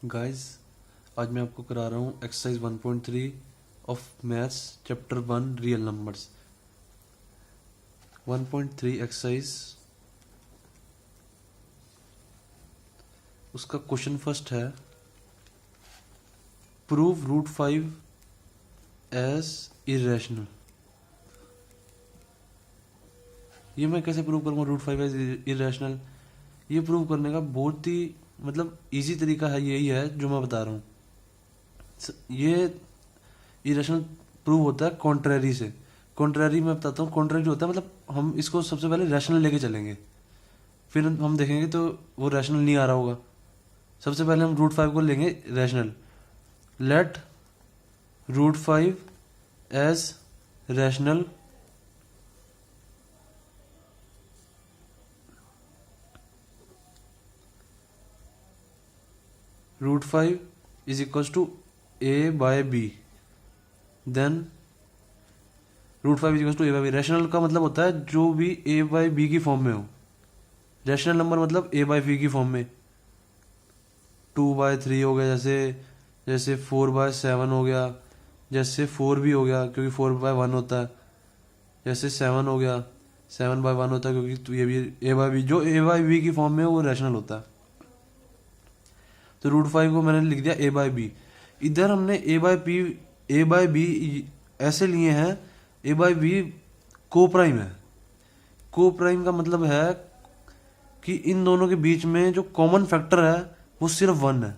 Guys, आज मैं आपको करा रहा हूँ exercise 1.3 of maths chapter 1 real numbers. 1.3 exercise, उसका क्वेश्चन फर्स्ट है प्रूव रूट 5 एज इरेशनल। ये मैं कैसे प्रूव करूँगा रूट 5 एज इरेशनल? ये प्रूव करने का बहुत ही इजी तरीका है, यही है जो मैं बता रहा हूँ। ये इरेशनल प्रूव होता है कॉन्ट्रेरी से। कॉन्ट्रेरी मैं बताता हूँ, कॉन्ट्रेरी जो होता है हम इसको सबसे पहले रैशनल लेके चलेंगे, फिर हम देखेंगे तो वो रैशनल नहीं आ रहा होगा। सबसे पहले हम रूट 5 को लेंगे rational. Let root 5 as rational root 5 is equals to A by B. Then root 5 is equals to A by B. Rational का मतलब होता है जो भी ए बाय बी की फॉर्म में हो। रैशनल नंबर मतलब ए बाय बी की फॉर्म में। 2/3 हो गया, जैसे 4/7 हो गया, जैसे 4 भी हो गया क्योंकि 4/1 होता है, जैसे 7 हो गया, 7/1 होता है क्योंकि ये भी ए बाय बी, जो ए बाय बी की फॉर्म में हो वो रैशनल होता है। तो रूट 5 को मैंने लिख दिया ए बाय बी। इधर हमने ए बाय बी ऐसे लिए हैं, ए बाय बी को प्राइम है। को प्राइम का मतलब है कि इन दोनों के बीच में जो कॉमन फैक्टर है वो सिर्फ 1 है।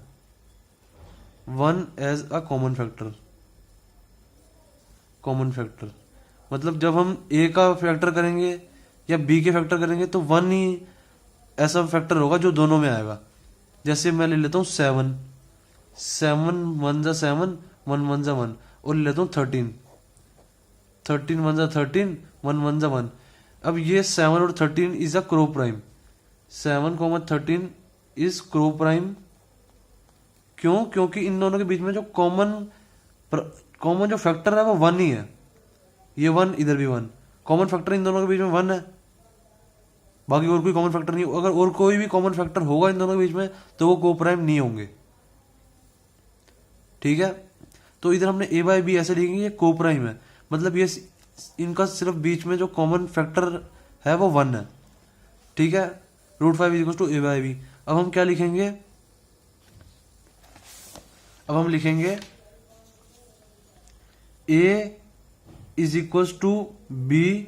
1 एज अ कॉमन फैक्टर मतलब जब हम ए का फैक्टर करेंगे या बी के फैक्टर करेंगे तो 1 ही ऐसा फैक्टर होगा जो दोनों में आएगा। जैसे मैं ले लेता हूँ 7 1 जा 7, 1 जा 1, और ले लेता हूँ 13 1 जा 13, 1 जा 1। अब ये 7 और 13 is a crow prime. 7, 13 is crow prime. क्यों? क्योंकि इन दोनों के बीच में जो कॉमन जो फैक्टर है वो 1 ही है। ये 1, इधर भी 1, कॉमन फैक्टर इन दोनों के बीच में 1 है। बाकी और कोई कॉमन फैक्टर नहीं। अगर और कोई भी कॉमन फैक्टर होगा इन दोनों के बीच में तो वो को प्राइम नहीं होंगे। ठीक है, तो इधर हमने ए बाय बी ऐसे लिखेंगे, ये को प्राइम है, मतलब ये इनका सिर्फ बीच में जो कॉमन फैक्टर है वो 1 है। ठीक है, root 5 is equal to A by B. अब हम क्या लिखेंगे? अब हम लिखेंगे A is equal to B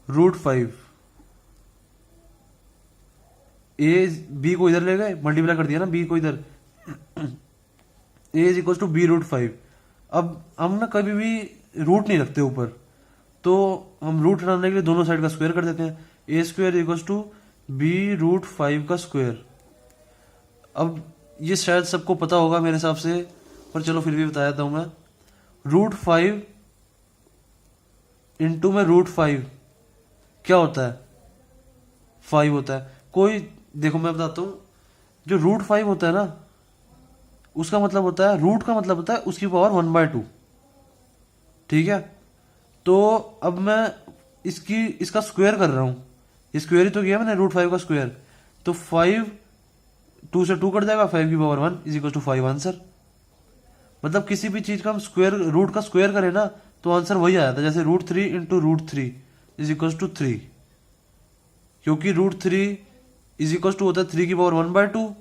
root 5। A B को इधर ले गए, मल्टीप्लाई कर दिया ना बी को इधर। A is equal to B root 5। अब हम ना कभी भी रूट नहीं रखते ऊपर, तो हम रूट हटाने के लिए दोनों साइड का स्क्वायर कर देते हैं। A square equal to B root 5 का स्क्वायर। अब ये शायद सबको पता होगा मेरे हिसाब से, पर चलो फिर भी बता देता हूं मैं। रूट 5 इंटू में रूट 5 क्या होता है? 5 होता है। कोई देखो मैं बताता हूं, जो रूट 5 होता है ना उसका मतलब होता है, रूट का मतलब होता है उसकी पावर 1/2। ठीक है, तो अब मैं इसका स्क्वायर कर रहा हूं। ये स्क्वायर ही तो किया मैंने, रूट 5 का स्क्वायर। तो 5 2 से 2 कट जाएगा, 5 की power 1 is equal to 5 answer. मतलब किसी भी चीज का हम स्क्वायर, रूट का स्क्वायर करें ना तो आंसर वही आ जाता है। जैसे root 3 into root 3 is equal to 3, क्योंकि रूट 3 इज इक्वल टू होता है 3 की पावर 1/2,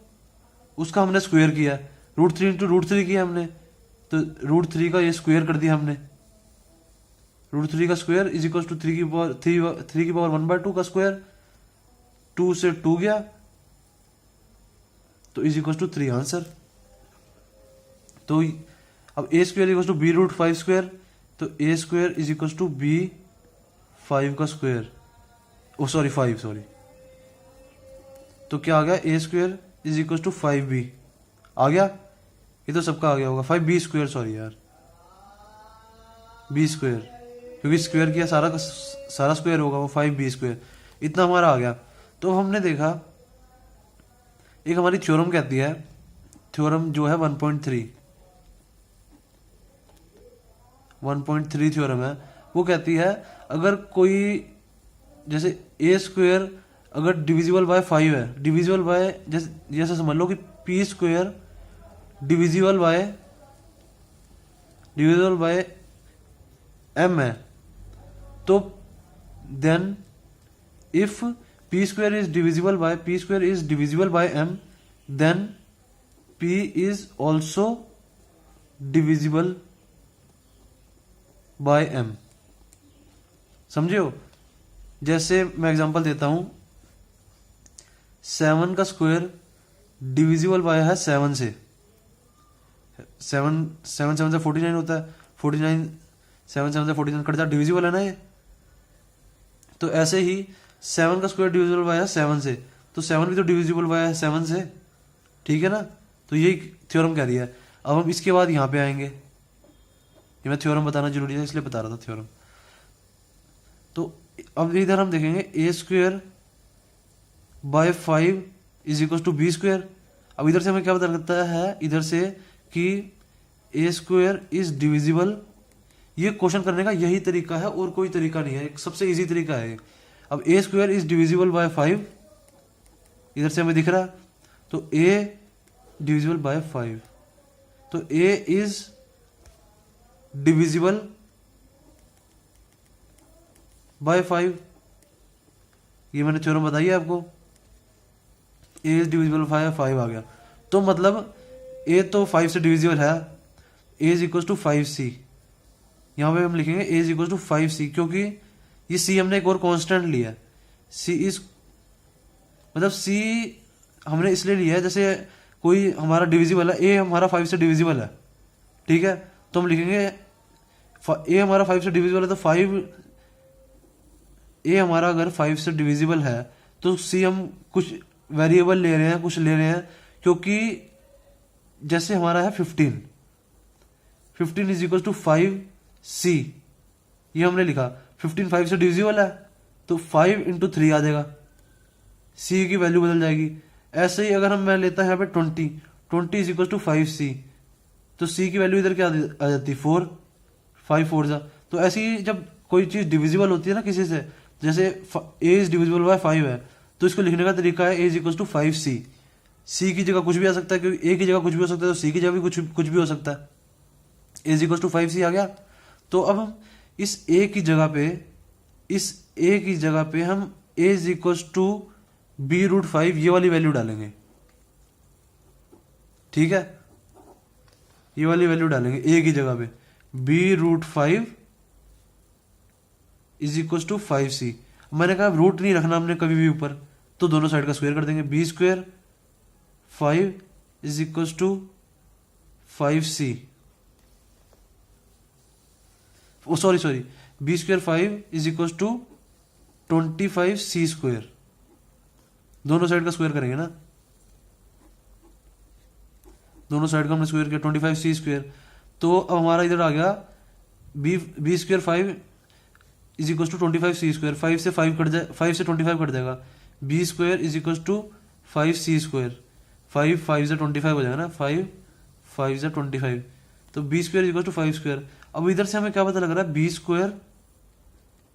उसका हमने स्क्वायर किया। रूट 3 इंटू रूट 3 किया हमने, तो रूट 3 का ये स्क्वायर कर दिया हमने। रूट 3 का स्क्वायर इज इक्वल टू 3 की पावर 1/2 का स्क्वायर। 2 से 2 गया तो इज इक्वल टू 3 आंसर। तो अब A square equal to B root 5 square, तो A square is equal to B 5 का स्क्वायर। ओ सॉरी 5 सॉरी। तो क्या आ गया? A square is equal to 5b आ गया। ये तो सबका आ गया होगा। 5b स्क्वायर, सॉरी यार, बी स्क्वायर, क्योंकि स्क्वायर किया सारा स्क्वायर होगा, वो 5b स्क्वायर, इतना हमारा आ गया। तो हमने देखा एक हमारी थ्योरम कहती है, थ्योरम जो है 1.3 थ्योरम है, वो कहती है अगर कोई, जैसे ए स्क्वायर अगर डिविजिबल बाय 5 है, डिविजिबल बाय जैसे समझ लो कि P square divisible by m है, तो then if p square is divisible by m, then p is also divisible by m। समझे हो? जैसे मैं एग्जांपल देता हूं, 7 का स्क्वायर डिविजिबल बाय है 7 से, 7 7 से 49 होता है, 49 7 से 49 कट जाता, डिविजिबल है ना ये। तो ऐसे ही 7 का स्क्वायर डिविजिबल बाय है 7 से, तो 7 भी तो डिविजिबल बाय है 7 से, ठीक है ना। तो यही थ्योरम कह रही है। अब हम इसके बाद यहाँ पे आएंगे, ये मैं थ्योरम बताना जरूरी है इसलिए बता रहा था थ्योरम। तो अब इधर हम देखेंगे A square by 5 is equal to B square. अब इधर से हमें क्या पता लगता है, इधर से कि ए स्क्वायर इज डिविजिबल, ये क्वेश्चन करने का यही तरीका है और कोई तरीका नहीं है, सबसे इजी तरीका है। अब A square is divisible by 5, इधर से हमें दिख रहा है, तो ए डिविजिबल बाय 5, तो ए इज डिविजिबल बाय 5, ये मैंने थ्योरम बताई है आपको। ए इज डिविजिबल बाय 5 आ गया, तो मतलब ए तो 5 से डिविजिबल है, ए इज इक्वल टू 5c। यहां पे हम लिखेंगे A is equal to 5c, क्योंकि ये c हमने एक और कांस्टेंट लिया है। c इज मतलब c हमने इसलिए लिया है, जैसे कोई हमारा डिविजिबल है, ए हमारा 5 से डिविजिबल है, ठीक है, तो हम लिखेंगे ए हमारा 5 से डिविजिबल है, तो 5 ए हमारा अगर 5 से डिविजिबल है तो सी हम कुछ वेरिएबल ले रहे हैं, कुछ ले रहे हैं, क्योंकि जैसे हमारा है 15 इज इक्वल टू 5c, ये हमने लिखा 15 5 से डिविजिबल है, तो 5 इंटू 3 आ जाएगा, c की वैल्यू बदल जाएगी। ऐसे ही अगर हम मैं लेता है यहाँ पे 20 इज इक्वल टू 5c, तो c की वैल्यू इधर क्या आ जाती है 4, 5 4 जा। तो ऐसे ही जब कोई चीज डिविजिबल होती है ना किसी से, जैसे a इज डिविजिबल बाय 5 है, तो इसको लिखने का तरीका है a is equal to 5c। c की जगह कुछ भी आ सकता है, क्योंकि a की जगह कुछ भी हो सकता है, तो c की जगह भी कुछ भी हो सकता है। a is equal to 5c आ गया। तो अब हम इस a की जगह पे हम a is equal to b√5 ये वाली वैल्यू डालेंगे, ठीक है, ये वाली वैल्यू डालेंगे a की जगह पे, b√5 is equal to 5c। मैंने कहा रूट नहीं रखना हमने कभी भी ऊपर, तो दोनों साइड का स्क्वायर कर देंगे, b square 5 is equal to 5c, sorry b square 5 is equal to 25c square, दोनों साइड का स्क्वायर करेंगे ना, दोनों साइड का हमने स्क्वायर किया 25c स्क्वायर। तो अब हमारा इधर आ गया b square 5 is equal to 25c square, 5 से 25 कट जाएगा, b square is equal to 5c square, 5 5 से 25 हो जाएगा ना, 5 5 से 25, तो b square is equal to 5 square. अब इधर से हमें क्या पता लग रहा है, b square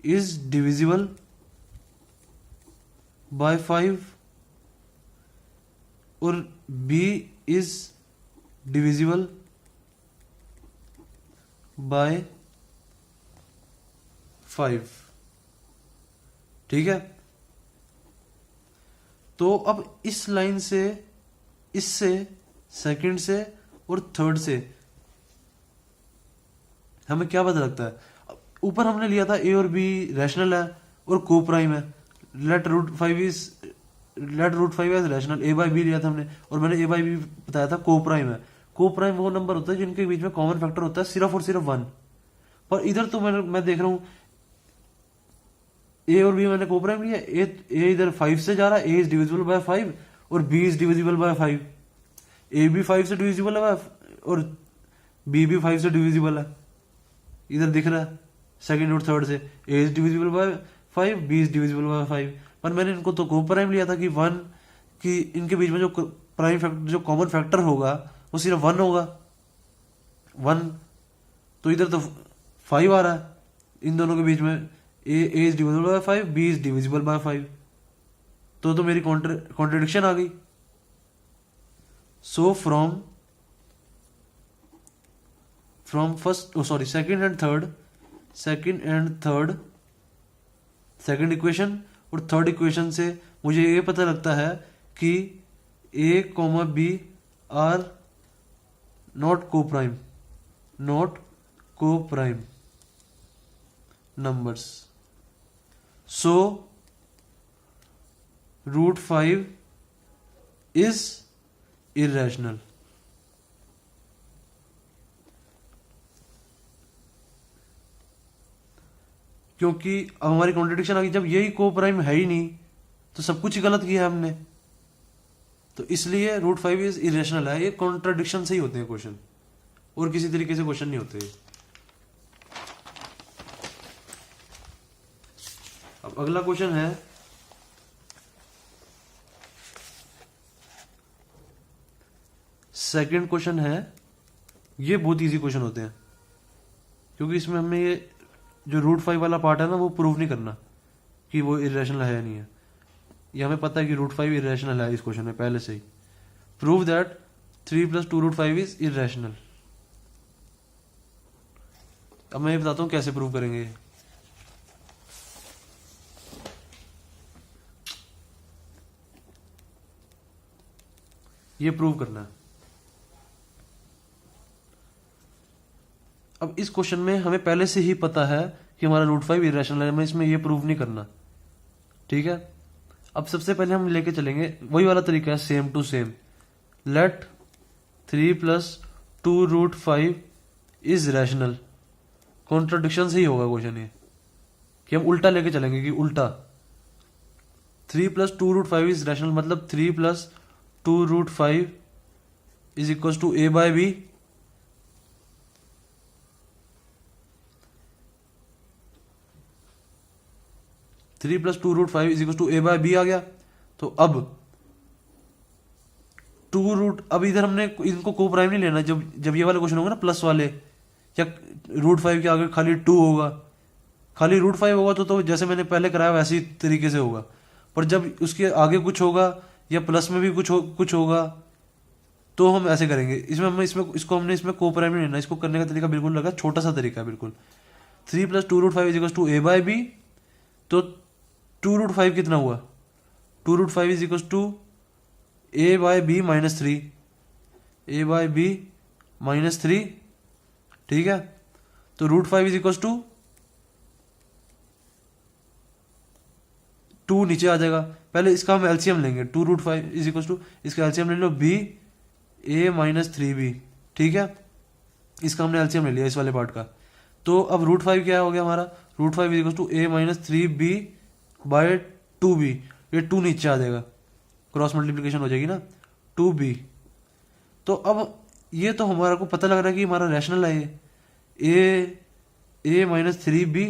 is divisible by 5 और b इज डिविजिबल बाय 5, ठीक है। तो अब इस लाइन से, इससे, सेकंड से और थर्ड से हमें क्या पता लगता है, ऊपर हमने लिया था a और b रैशनल है और को प्राइम है, let root 5 as rational, a by B लिया था हमने, और मैंने a बाई बी बताया था को प्राइम है। को प्राइम वो नंबर होता है जिनके बीच में कॉमन फैक्टर होता है सिर्फ और सिर्फ 1। पर इधर तो मैं देख रहा हूं a और b मैंने को प्राइम लिया, a इधर 5 से जा रहा है, a इज डिविजिबल बाय 5 और b is divisible by 5, a भी 5 से डिविजिबल है और b भी 5 से डिविजिबल है, इधर दिख रहा है सेकंड और थर्ड से, a is divisible by 5, b is divisible by 5। पर मैंने इनको तो को प्राइम लिया था कि 1 कि इनके बीच में जो प्राइम फैक्टर, जो कॉमन फैक्टर होगा वो सिर्फ 1 होगा, 1। तो इधर तो 5 आ रहा है इन दोनों के बीच में, a is divisible by 5, b is divisible by 5, तो मेरी कॉन्ट्रडिक्शन आ गई। So from from first, sorry, second equation और थर्ड इक्वेशन से मुझे ये पता लगता है कि ए कॉमा बी आर नॉट को prime numbers. So root 5 is irrational. क्योंकि अब हमारी कॉन्ट्रडिक्शन आ गई, जब यही को प्राइम है ही नहीं तो सब कुछ ही गलत किया है हमने, तो इसलिए रूट 5 इज इरेशनल है। ये कॉन्ट्रडिक्शन से ही होते हैं क्वेश्चन, और किसी तरीके से क्वेश्चन नहीं होते। अब अगला क्वेश्चन है सेकंड क्वेश्चन है, ये बहुत इजी क्वेश्चन होते हैं क्योंकि इसमें हमें ये जो रूट 5 वाला पार्ट है ना वो प्रूव नहीं करना कि वो इरेशनल है या नहीं है। ये हमें पता है कि रूट 5 इरेशनल है इस क्वेश्चन में पहले से ही। Prove that 3 + 2 √5 is irrational. अब मैं ये बताता हूं कैसे प्रूव करेंगे। ये प्रूव करना है। अब इस क्वेश्चन में हमें पहले से ही पता है कि हमारा रूट 5 इरेशनल है, हमें इसमें ये प्रूव नहीं करना, ठीक है। अब सबसे पहले हम लेके चलेंगे वही वाला तरीका है, same to same. Let 3 + 2 √5 is rational. Contradiction से ही होगा क्वेश्चन ये, कि हम उल्टा लेके चलेंगे कि उल्टा 3 + 2 √5 इज रैशनल, मतलब 3 + 2 √5 is equal to a/b। Three plus 2 √5 is equal to a/b आ गया। तो अब अब इधर हमने इनको को प्राइम नहीं लेना। जब ये वाले क्वेश्चन होंगे ना प्लस वाले, या रूट 5 के आगे खाली 2 होगा, खाली रूट 5 होगा तो जैसे मैंने पहले कराया वैसे ही तरीके से होगा। पर जब उसके आगे कुछ होगा या प्लस में भी कुछ होगा तो हम ऐसे करेंगे। हमने इसमें को प्राइम नहीं लेना। इसको करने का तरीका बिल्कुल लगा, छोटा सा तरीका है बिल्कुल। 3 + 2 √5 इज इक्वल टू a/b। तो 2 √5 कितना हुआ? 2 √5 is equal to a/b - 3, a/b - 3, ठीक है। तो √5 इज इक्वल टू 2 नीचे आ जाएगा। पहले इसका हम एलसीएम लेंगे। 2 √5 इज इक्वल टू, इसका एलसीएम ले लो b a - 3b, ठीक है। इसका हमने एलसीएम ले लिया इस वाले पार्ट का। तो अब √5 क्या हो गया हमारा? √5 is equal to a - 3b / 2b। ये 2 नीचे आ जाएगा, क्रॉस मल्टीप्लीकेशन हो जाएगी ना, 2b। तो अब ये तो हमारा को पता लग रहा है कि हमारा रैशनल है। ये a - 3b,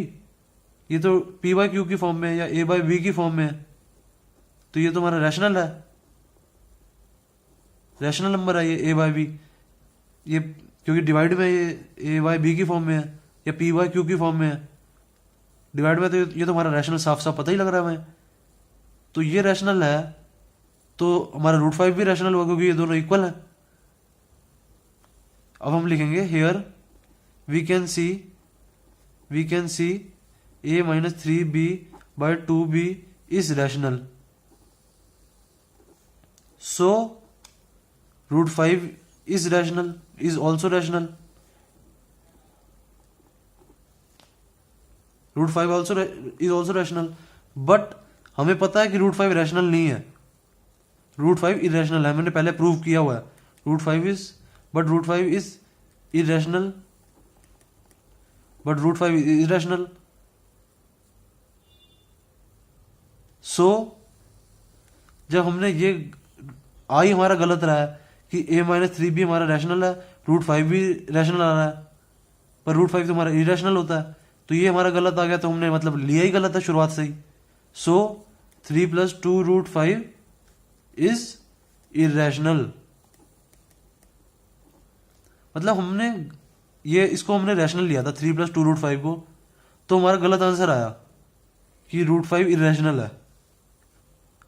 ये तो p/q की फॉर्म में है या a/b की फॉर्म में है, तो ये तो हमारा रैशनल है, रैशनल नंबर है ये a/b। ये क्योंकि डिवाइड में ये a/b की फॉर्म में है या p/q की फॉर्म में है। डिवाइड में तो ये तो हमारा रैशनल साफ साफ पता ही लग रहा है हमें। तो ये रैशनल है तो हमारा √5 भी रैशनल होगा क्योंकि ये दोनों इक्वल है। अब हम लिखेंगे here we can see a - 3b / 2b is rational. So √5 is rational, is also rational. √5 is also rational. But हमें पता है कि √5 रैशनल नहीं है, √5 इरेशनल है। मैंने पहले प्रूव किया हुआ है। √5 is irrational, but √5 is irrational. So जब हमने ये आई हमारा गलत रहा है कि a - 3b हमारा रैशनल है, √5 भी रैशनल आ रहा है, पर √5 तो हमारा इरेशनल होता है, तो ये हमारा गलत आ गया। तो हमने मतलब लिया ही गलत है शुरुआत से ही। सो 3 + 2 √5 इज इरेशनल। मतलब हमने इसको हमने रैशनल लिया था 3 + 2 √5 को, तो हमारा गलत आंसर आया कि √5 इरेशनल है।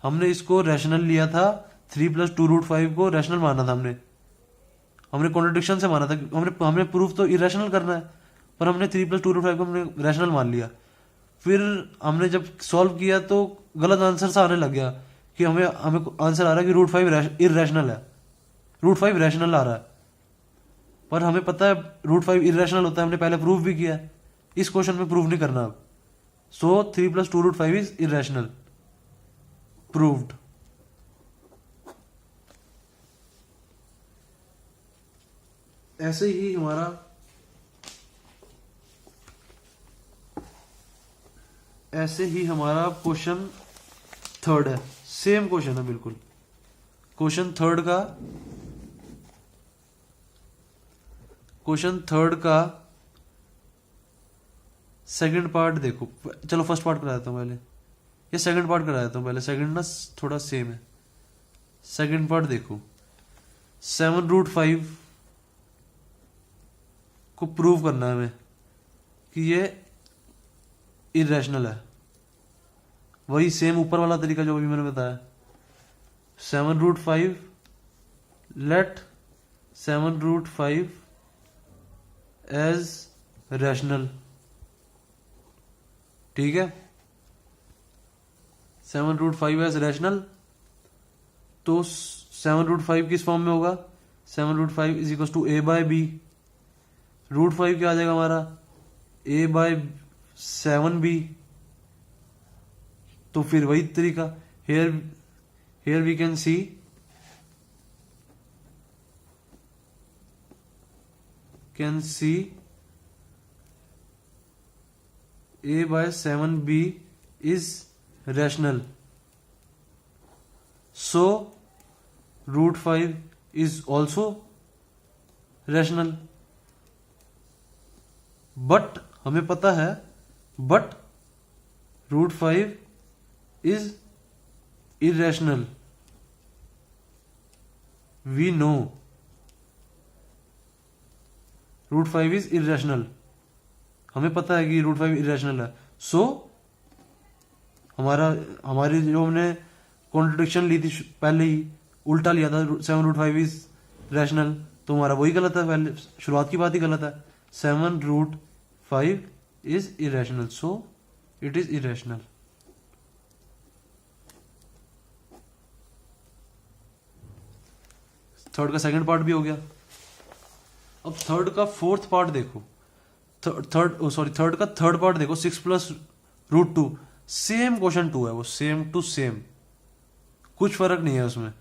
हमने इसको रैशनल लिया था, 3 + 2 √5 को रैशनल माना था हमने, हमने कॉन्ट्रडिक्शन से माना था, हमने हमने प्रूफ तो इरेशनल करना है, पर हमने 3+2√5 को हमने रैशनल मान लिया। फिर हमने जब सॉल्व किया तो गलत आंसर सा आने लग गया कि हमें हमें आंसर आ रहा है कि √5 इरेशनल है, √5 रैशनल आ रहा है, पर हमें पता है √5 इरेशनल होता है, हमने पहले प्रूफ भी किया है। इस क्वेश्चन में प्रूफ नहीं करना अब। सो 3+2√5 इज इरेशनल, प्रूव्ड। ऐसे ही हमारा क्वेश्चन थर्ड है, सेम क्वेश्चन है बिल्कुल। क्वेश्चन थर्ड का सेकंड पार्ट देखो। चलो फर्स्ट पार्ट करा देता हूँ पहले, या सेकंड पार्ट करा देता हूँ पहले, सेकंड ना थोड़ा सेम है। सेकंड पार्ट देखो, 7√5 को प्रूव करना है हमें कि ये इरेशनल है। वही सेम ऊपर वाला तरीका जो अभी मैंने बताया। 7√5 लेट 7√5 एज रैशनल, ठीक है। 7√5 एज रैशनल, तो 7√5 किस फॉर्म में होगा? 7√5 इज इक्वल टू a/b। √5 क्या आ जाएगा हमारा? a/7b। तो फिर वही तरीका, here we can see a/7b is rational, so √5 is also rational। But हमें पता है, but √5 is irrational, we know √5 is irrational, हमें पता है कि √5 irrational है। सो हमारी जो हमने कॉन्ट्रडिक्शन ली थी पहले ही, उल्टा लिया था 7√5 is rational, तो हमारा वही गलत है, पहले शुरुआत की बात ही गलत है। 7√5 is irrational, so it is irrational। Third का सेकंड पार्ट भी हो गया। अब थर्ड का फोर्थ पार्ट देखो, थर्ड का थर्ड पार्ट देखो। 6+√2 सेम क्वेश्चन 2 है, वो सेम टू सेम, कुछ फर्क नहीं है उसमें।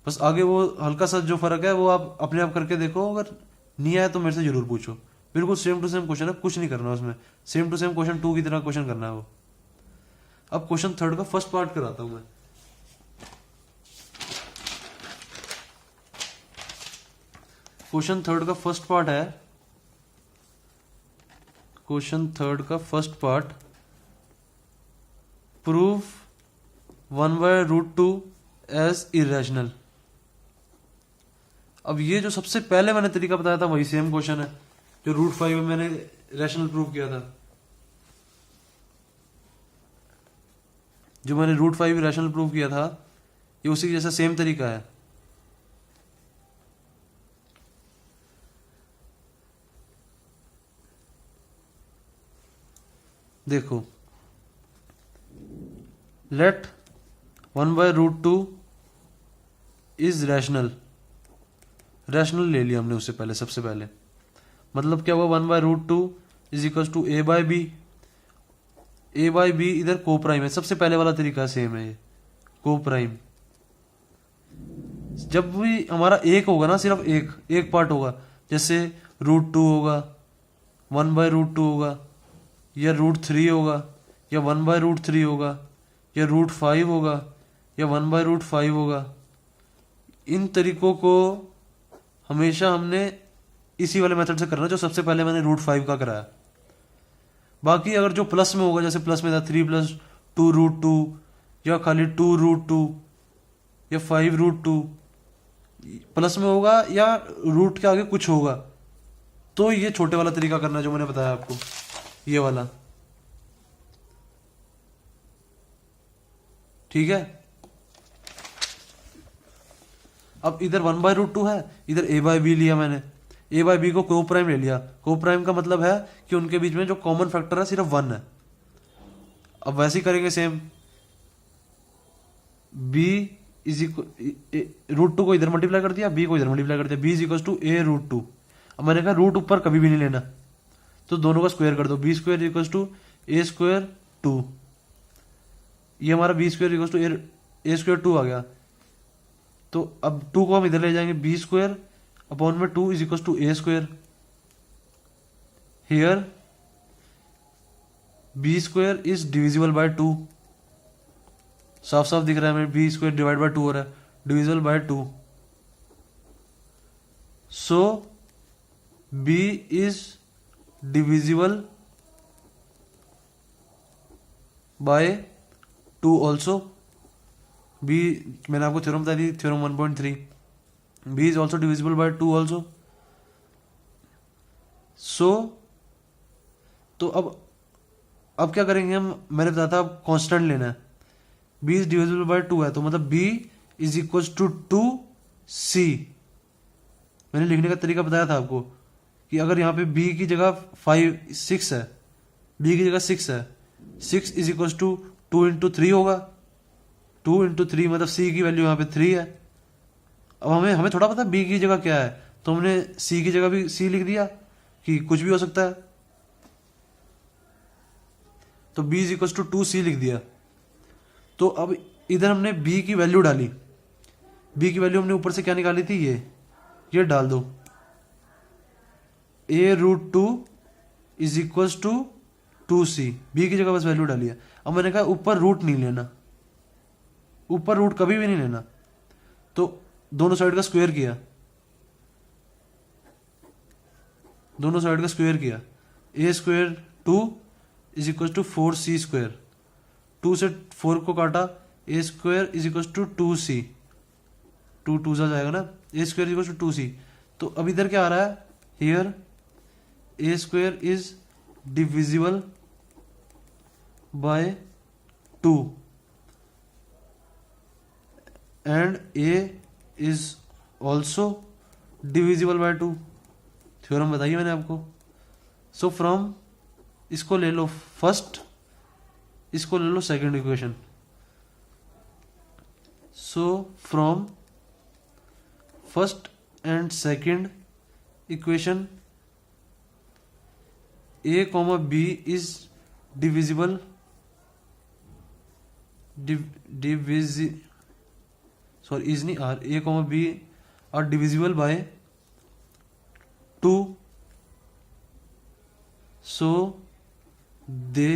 बस आगे वो हल्का सा जो फर्क है वो आप अपने आप करके देखो, अगर नहीं आया तो मेरे से जरूर पूछो। बिल्कुल सेम टू सेम क्वेश्चन है, कुछ नहीं करना उसमें, सेम टू सेम क्वेश्चन 2 की तरह क्वेश्चन करना है वो। अब क्वेश्चन थर्ड का फर्स्ट पार्ट कराता हूं मैं। क्वेश्चन थर्ड का फर्स्ट पार्ट है, क्वेश्चन थर्ड का first part, prove 1/√2 as irrational. अब ये जो सबसे पहले मैंने तरीका बताया था वही सेम क्वेश्चन है जो √5 में मैंने रैशनल प्रूव किया था। जो मैंने √5 रैशनल प्रूव किया था, ये उसी जैसा सेम तरीका है। देखो, लेट 1/√2 इज रैशनल, रैशनल ले लिया हमने उससे पहले, सबसे पहले। मतलब क्या हुआ? 1/√2 is equal to a/b। a/b इधर को प्राइम है, सबसे पहले वाला तरीका सेम है, ये को प्राइम। जब भी हमारा एक होगा ना, सिर्फ एक पार्ट होगा, जैसे √2 होगा, 1/√2 होगा, या √3 होगा, या 1/√3 होगा, या √5 होगा, या 1/√5 होगा। इन तरीकों को हमेशा हमने इसी वाले मेथड से करना जो सबसे पहले मैंने √5 का कराया। बाकी अगर जो प्लस में होगा, जैसे प्लस में था 3+2√2, या खाली 2√2, या 5√2, प्लस में होगा या रूट के आगे कुछ होगा, तो ये छोटे वाला तरीका करना जो मैंने बताया आपको, ये वाला, ठीक है। अब इधर 1/√2 है, इधर a/b लिया मैंने, a/b को को प्राइम ले लिया। को प्राइम का मतलब है कि उनके बीच में जो कॉमन फैक्टर है सिर्फ 1 है। अब वैसे ही करेंगे सेम, b इज √2 को इधर मल्टीप्लाई कर दिया, b को इधर मल्टीप्लाई कर दिया, b is equal to a√2। अब मैंने कहा रूट ऊपर कभी भी नहीं लेना, तो दोनों का स्क्वायर कर दो, b square equal to a² 2, ये हमारा b square equal to a² 2 आ गया। तो अब 2 को हम इधर ले जाएंगे, b स्क्वायर अपॉन में 2 is equal to a²। Here b square is divisible by 2, साफ साफ दिख रहा है हमें, b स्क्वायर डिवाइड बाय 2 हो रहा है, divisible by 2। So b is divisible by 2 also. b मैंने आपको थ्योरम बता दी, theorem 1.3, b is also divisible by 2 also. So तो अब क्या करेंगे हम, मैंने बताया था अब कांस्टेंट लेना है, b इज डिविजिबल बाय 2 है, तो मतलब b is equal to 2c। मैंने लिखने का तरीका बताया था आपको कि अगर यहाँ पे b की जगह 6 है, b की जगह 6 है, 6 इज इक्वल टू 2 इंटू 3 होगा, 2 इंटू 3 मतलब c की वैल्यू यहाँ पे 3 है। अब हमें थोड़ा पता b की जगह क्या है, तो हमने c की जगह भी c लिख दिया कि कुछ भी हो सकता है, तो b is equal to 2c लिख दिया। तो अब इधर हमने b की वैल्यू डाली, b की वैल्यू हमने ऊपर से क्या निकाली थी, ये डाल दो, a√2 is equal to 2c, b की जगह बस वैल्यू डाली है। अब मैंने कहा ऊपर रूट नहीं लेना, ऊपर रूट कभी भी नहीं लेना, तो दोनों साइड का स्क्वायर किया, दोनों साइड का स्क्वायर किया, a² 2 is equal to 4c square, 2 से 4 को काटा, a² is equal to 2c, 2 2 जा जाएगा ना, a² is equal to 2c। तो अब इधर क्या आ रहा है, here a² is divisible by 2 and a is also divisible by 2। Theorem बताइए मैंने आपको। सो फ्रॉम, इसको ले लो फर्स्ट, इसको ले लो second equation. So from first and second equation a, b is divisible sorry is नहीं are, a, b are divisible by 2, so they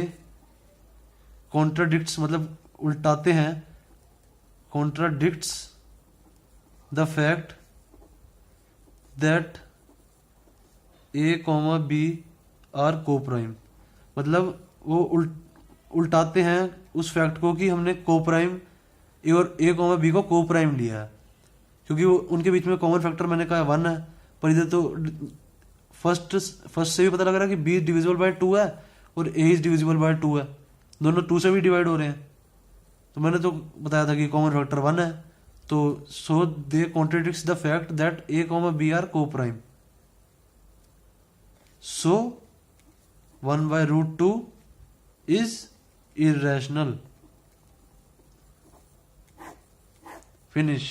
contradicts मतलब उल्टाते हैं, contradicts the fact that a, b are coprime, मतलब वो उल्टाते हैं उस fact को कि हमने को प्राइम ए और a, b को को प्राइम लिया है, क्योंकि वो उनके बीच में कॉमन फैक्टर मैंने कहा 1 है, पर इधर तो फर्स्ट से भी पता लग रहा है कि b डिविजिबल बाय 2 है और a इज डिविजिबल बाय 2 है, दोनों 2 से भी डिवाइड हो रहे हैं। तो मैंने तो बताया था कि कॉमन फैक्टर 1 है, तो so they contradicts the fact that a, b are coprime. So 1/√2 is irrational. Finish.